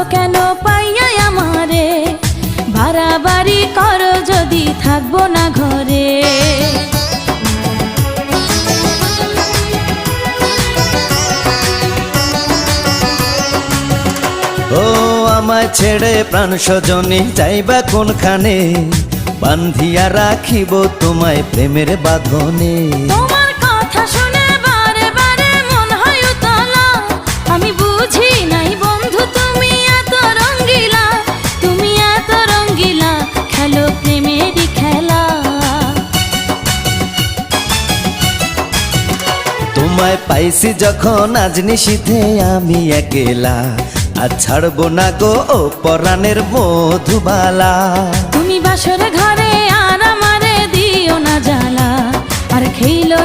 গো কেন পাইয়া আমারে, বাড়াবাড়ি করো যদি থাকবো না ঘরে। ও আমায় ছেড়ে প্রাণ স্বজনে যাইবা কোনখানে, বান্ধিয়া রাখিব তোমায় প্রেমের বাঁধনে। তোমার কথা শুনে বারে বারে মন হয় উতলা, আমি বুঝি নাই বন্ধু তুমি এত রঙ্গিলা, তুমি এত রঙ্গিলা, খেলো প্রেমেরই খেলা। তোমায় পাইছি যখন আজ নিশীথে আমি একেলা, আর ছাড়বো না গো ও পরাণের মধুবালা। তুমি বাসর ঘরে আর আমারে দিও না জ্বালা, আর খেইলো